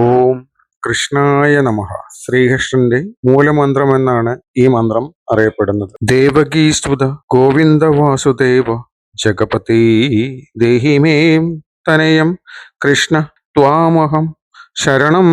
ഓം കൃഷ്ണായ നമഃ. ശ്രീകൃഷ്ണന്റെ മൂലമന്ത്രം എന്നാണ് ഈ മന്ത്രം അറിയപ്പെടുന്നത്. ദേവകീസ്തുത ഗോവിന്ദ വാസുദേവ ജഗപതി ദേഹിമേം തനയം കൃഷ്ണ ത്വാമഹം ശരണം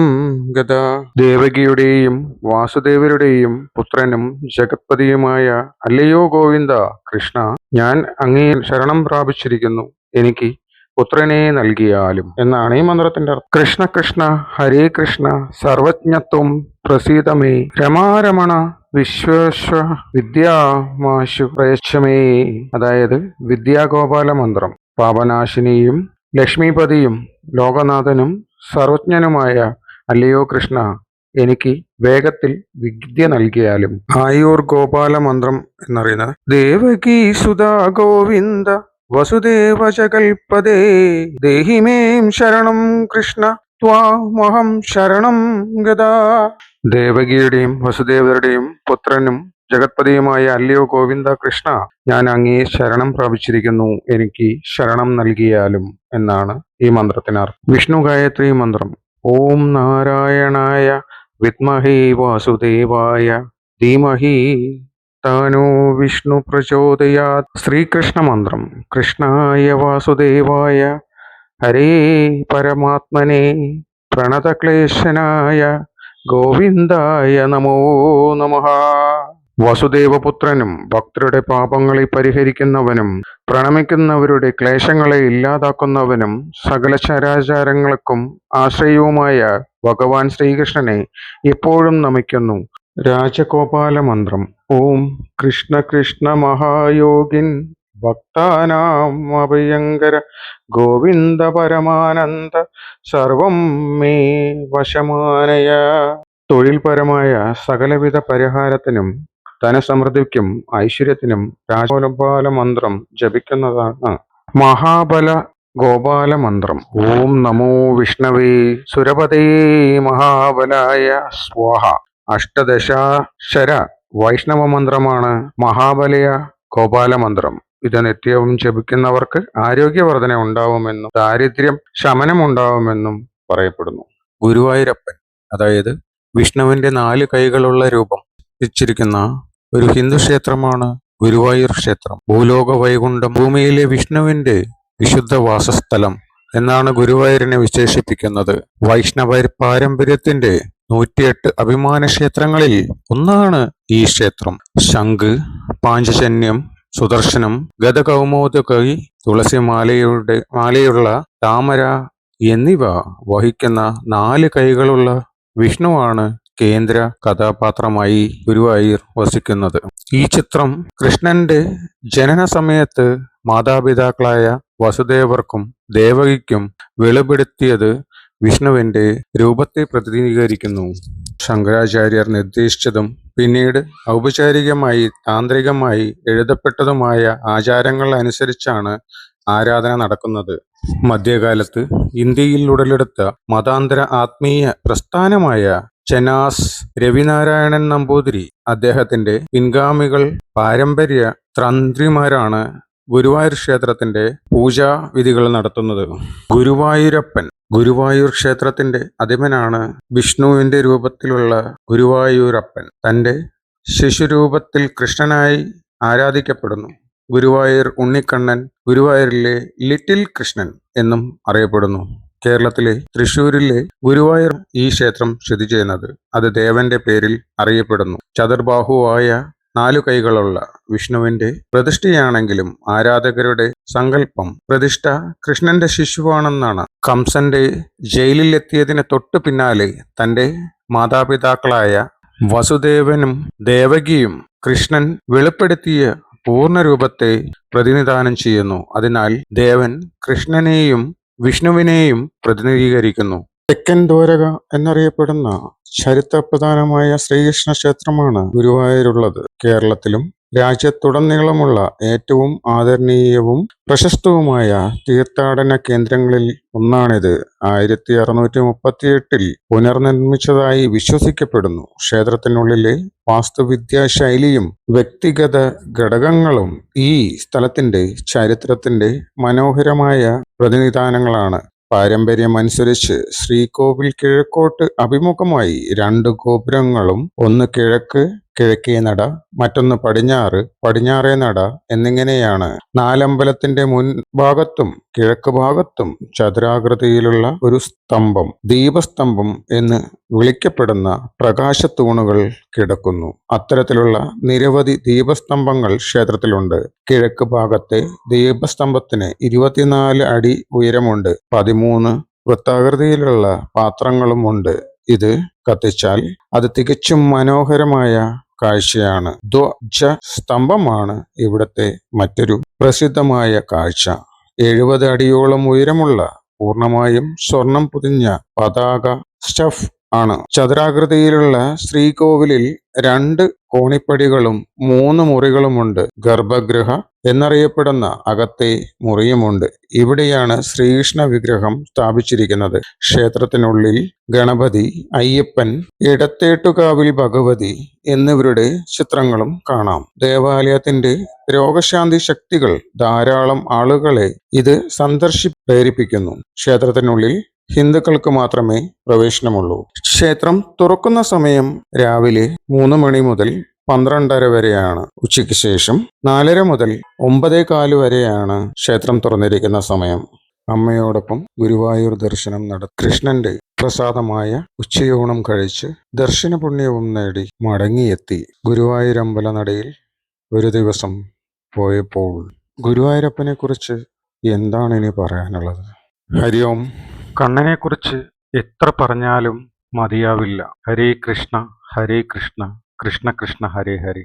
ഗത. ദേവകിയുടെയും വാസുദേവരുടെയും പുത്രനും ജഗത്പതിയുമായ അല്ലയോ ഗോവിന്ദ കൃഷ്ണ, ഞാൻ അങ്ങേ ശരണം പ്രാപിച്ചിരിക്കുന്നു. എനിക്ക് പുത്രനെ നൽകിയാലും എന്നാണ് ഈ മന്ത്രത്തിന്റെ അർത്ഥം. കൃഷ്ണ കൃഷ്ണ ഹരേ കൃഷ്ണ സർവജ്ഞത്വം പ്രസീതമേ രമാരമണ വിശ്വേശ്വ വിദ്യാമാശു പ്രയച്ഛമേ. അതായത് വിദ്യാഗോപാല മന്ത്രം. പാപനാശിനിയും ലക്ഷ്മീപതിയും ലോകനാഥനും സർവജ്ഞനുമായ അല്ലയോ കൃഷ്ണ, എനിക്ക് വേഗത്തിൽ വിദ്യ നൽകിയാലും. ആയൂർ ഗോപാല മന്ത്രം എന്നറിയുന്നത് ദേവകീ സുധാ ഗോവിന്ദ വസുദേവ ജഗൽപദേ ദേഹിമേം ശരണം കൃഷ്ണ ത്വാമഹം ശരണം ഗതാ. ദേവകിയുടെയും വസുദേവരുടെയും പുത്രനും ജഗത്പതിയുമായ അല്ലയോ ഗോവിന്ദ കൃഷ്ണ, ഞാൻ അങ്ങേ ശരണം പ്രാപിച്ചിരിക്കുന്നു. എനിക്ക് ശരണം നൽകിയാലും എന്നാണ് ഈ മന്ത്രത്തിനർത്ഥം. വിഷ്ണു ഗായത്രി മന്ത്രം. ഓം നാരായണായ വിദ്മഹേ വാസുദേവായ ധീമഹി താനോ വിഷ്ണു പ്രചോദയാത്. ശ്രീകൃഷ്ണ മന്ത്രം. കൃഷ്ണായ വാസുദേവായ ഹരേ പരമാത്മനെ പ്രണതക്ലേശനായ ഗോവിന്ദായ നമോ നമഃ. വസുദേവപുത്രനും ഭക്തരുടെ പാപങ്ങളെ പരിഹരിക്കുന്നവനും പ്രണമിക്കുന്നവരുടെ ക്ലേശങ്ങളെ ഇല്ലാതാക്കുന്നവനും സകല ചരാചാരങ്ങൾക്കും ആശ്രയവുമായ ഭഗവാൻ ശ്രീകൃഷ്ണനെ എപ്പോഴും നമിക്കുന്നു. രാജഗോപാല മന്ത്രം. ഓം കൃഷ്ണ കൃഷ്ണ മഹായോഗിൻ ഭക്താനാം അഭയങ്കര ഗോവിന്ദ പരമാനന്ദ സർവം മേ വശമാനയ. തൊഴിൽപരമായ സകലവിധ പരിഹാരത്തിനും ധനസമൃദ്ധിക്കും ഐശ്വര്യത്തിനും രാജഗോപാല മന്ത്രം ജപിക്കുന്നതാണ്. മഹാബല ഗോപാല മന്ത്രം. ഓം നമോ വിഷ്ണവേ സുരപതേ മഹാബലായ സ്വാഹ. അഷ്ടദശാക്ഷര വൈഷ്ണവ മന്ത്രമാണ് മഹാബലയ ഗോപാല മന്ത്രം. ഇത് നിത്യവും ജപിക്കുന്നവർക്ക് ആരോഗ്യവർധന ഉണ്ടാവുമെന്നും ദാരിദ്ര്യം ശമനമുണ്ടാവുമെന്നും പറയപ്പെടുന്നു. ഗുരുവായൂരപ്പൻ, അതായത് വിഷ്ണുവിന്റെ 4 കൈകളുള്ള രൂപം വെച്ചിരിക്കുന്ന ഒരു ഹിന്ദു ക്ഷേത്രമാണ് ഗുരുവായൂർ ക്ഷേത്രം. ഭൂലോക വൈകുണ്ഠം, ഭൂമിയിലെ വിഷ്ണുവിന്റെ വിശുദ്ധ വാസസ്ഥലം എന്നാണ് ഗുരുവായൂരിനെ വിശേഷിപ്പിക്കുന്നത്. വൈഷ്ണവ പാരമ്പര്യത്തിന്റെ 108 അഭിമാന ക്ഷേത്രങ്ങളിൽ ഒന്നാണ് ഈ ക്ഷേത്രം. ശംഖ്, പാഞ്ചജന്യം, സുദർശനം, ഗദകൗമോദകൈ, തുളസി മാലയുള്ള താമര എന്നിവ വഹിക്കുന്ന 4 കൈകളുള്ള വിഷ്ണുവാണ് കേന്ദ്ര കഥാപാത്രമായി ഗുരുവായൂർ വസിക്കുന്നത്. ഈ ചിത്രം കൃഷ്ണന്റെ ജനന സമയത്ത് മാതാപിതാക്കളായ വസുദേവർക്കും ദേവകിക്കും വെളിപ്പെടുത്തിയത് വിഷ്ണുവിന്റെ രൂപത്തെ പ്രതിനിധീകരിക്കുന്നു. ശങ്കരാചാര്യർ നിർദ്ദേശിച്ചതും പിന്നീട് ഔപചാരികമായി താന്ത്രികമായി എഴുതപ്പെട്ടതുമായ ആചാരങ്ങൾ അനുസരിച്ചാണ് ആരാധന നടക്കുന്നത്. മധ്യകാലത്ത് ഇന്ത്യയിൽ ഉടലെടുത്ത മതാന്തര ആത്മീയ പ്രസ്ഥാനമായ ചെനാസ് രവിനാരായണൻ നമ്പൂതിരി അദ്ദേഹത്തിന്റെ പിൻഗാമികൾ പാരമ്പര്യ തന്ത്രിമാരാണ് ഗുരുവായൂർ ക്ഷേത്രത്തിന്റെ പൂജാവിധികൾ നടത്തുന്നത്. ഗുരുവായൂരപ്പൻ. ഗുരുവായൂർ ക്ഷേത്രത്തിന്റെ അധിപനാണ് വിഷ്ണുവിന്റെ രൂപത്തിലുള്ള ഗുരുവായൂരപ്പൻ. തന്റെ ശിശുരൂപത്തിൽ കൃഷ്ണനായി ആരാധിക്കപ്പെടുന്നു. ഗുരുവായൂർ ഉണ്ണിക്കണ്ണൻ, ഗുരുവായൂരിലെ ലിറ്റിൽ കൃഷ്ണൻ എന്നും അറിയപ്പെടുന്നു. കേരളത്തിലെ തൃശ്ശൂരിലെ ഗുരുവായൂർ ഈ ക്ഷേത്രം സ്ഥിതി ചെയ്യുന്നത്. അത് ദേവന്റെ പേരിൽ അറിയപ്പെടുന്നു. ചതുർബാഹുവായ 4 കൈകളുള്ള വിഷ്ണുവിന്റെ പ്രതിഷ്ഠയാണെങ്കിലും ആരാധകരുടെ സങ്കല്പം പ്രതിഷ്ഠ കൃഷ്ണന്റെ ശിശുവാണെന്നാണ്. കംസന്റെ ജയിലിലെത്തിയതിന് തൊട്ടു പിന്നാലെ തന്റെ മാതാപിതാക്കളായ വസുദേവനും ദേവകിയും കൃഷ്ണൻ വെളിപ്പെടുത്തിയ പൂർണ്ണരൂപത്തെ പ്രതിനിധാനം ചെയ്യുന്നു. അതിനാൽ ദേവൻ കൃഷ്ണനെയും വിഷ്ണുവിനെയും പ്രതിനിധീകരിക്കുന്നു. തെക്കൻ ദ്വാരക എന്നറിയപ്പെടുന്ന ചരിത്രപ്രധാനമായ ശ്രീകൃഷ്ണ ക്ഷേത്രമാണ് ഗുരുവായൂരുള്ളത്. കേരളത്തിലും രാജ്യത്തുടനീളമുള്ള ഏറ്റവും ആദരണീയവും പ്രശസ്തവുമായ തീർത്ഥാടന കേന്ദ്രങ്ങളിൽ ഒന്നാണിത്. 1638 പുനർനിർമ്മിച്ചതായി വിശ്വസിക്കപ്പെടുന്നു. ക്ഷേത്രത്തിനുള്ളിലെ വാസ്തുവിദ്യാ ശൈലിയും വ്യക്തിഗത ഘടകങ്ങളും ഈ സ്ഥലത്തിന്റെ ചരിത്രത്തിന്റെ മനോഹരമായ പ്രതിനിധാനങ്ങളാണ്. പാരമ്പര്യം അനുസരിച്ച് ശ്രീകോവിൽ കിഴക്കോട്ട് അഭിമുഖമായി 2 ഗോപുരങ്ങളും, ഒന്ന് കിഴക്ക് കിഴക്കേ നട, മറ്റൊന്ന് പടിഞ്ഞാറ് പടിഞ്ഞാറേ നട എന്നിങ്ങനെയാണ്. നാലമ്പലത്തിന്റെ മുൻഭാഗത്തും കിഴക്ക് ഭാഗത്തും ചതുരാകൃതിയിലുള്ള ഒരു സ്തംഭം, ദീപസ്തംഭം എന്ന് വിളിക്കപ്പെടുന്ന പ്രകാശത്തൂണുകൾ കിടക്കുന്നു. അത്തരത്തിലുള്ള നിരവധി ദീപസ്തംഭങ്ങൾ ക്ഷേത്രത്തിലുണ്ട്. കിഴക്ക് ഭാഗത്തെ ദീപസ്തംഭത്തിന് 24 അടി ഉയരമുണ്ട്. 13 വൃത്താകൃതിയിലുള്ള പാത്രങ്ങളുമുണ്ട്. ഇത് കത്തിച്ചാൽ അത് തികച്ചും മനോഹരമായ കാഴ്ചയാണ്. ധ്വജ സ്തംഭമാണ് ഇവിടത്തെ മറ്റൊരു പ്രസിദ്ധമായ കാഴ്ച. 70 അടിയോളം ഉയരമുള്ള പൂർണ്ണമായും സ്വർണം പൊതിഞ്ഞ പതാക സ്റ്റഫ് ആണ്. ചതുരാകൃതിയിലുള്ള ശ്രീകോവിലിൽ 2 കോണിപ്പടികളും 3 മുറികളുമുണ്ട്. ഗർഭഗൃഹ എന്നറിയപ്പെടുന്ന അകത്തെ മുറിയുമുണ്ട്. ഇവിടെയാണ് ശ്രീകൃഷ്ണ വിഗ്രഹം സ്ഥാപിച്ചിരിക്കുന്നത്. ക്ഷേത്രത്തിനുള്ളിൽ ഗണപതി, അയ്യപ്പൻ, ഇടത്തേട്ടുകാവിൽ ഭഗവതി എന്നിവരുടെ ചിത്രങ്ങളും കാണാം. ദേവാലയത്തിന്റെ രോഗശാന്തി ശക്തികൾ ധാരാളം ആളുകളെ ഇത് പ്രേരിപ്പിക്കുന്നു. ക്ഷേത്രത്തിനുള്ളിൽ ഹിന്ദുക്കൾക്ക് മാത്രമേ പ്രവേശനമുള്ളൂ. ക്ഷേത്രം തുറക്കുന്ന സമയം രാവിലെ 3 മണി മുതൽ 12:30 വരെയാണ്. ഉച്ചയ്ക്ക് ശേഷം 4:30 മുതൽ 9:15 വരെയാണ് ക്ഷേത്രം തുറന്നിരിക്കുന്ന സമയം. അമ്മയോടൊപ്പം ഗുരുവായൂർ ദർശനം നടത്തി കൃഷ്ണന്റെ പ്രസാദമായ ഉച്ചയൂണം കഴിച്ച് ദർശന പുണ്യവും നേടി മടങ്ങിയെത്തി. ഗുരുവായൂരമ്പല നടയിൽ ഒരു ദിവസം പോയപ്പോൾ ഗുരുവായൂരപ്പനെ കുറിച്ച് എന്താണ് ഇനി പറയാനുള്ളത്? ഹരി ഓം. കണ്ണനെക്കുറിച്ച് എത്ര പറഞ്ഞാലും മതിയാവില്ല. ഹരേ കൃഷ്ണ കൃഷ്ണ കൃഷ്ണ ഹരേ ഹരി.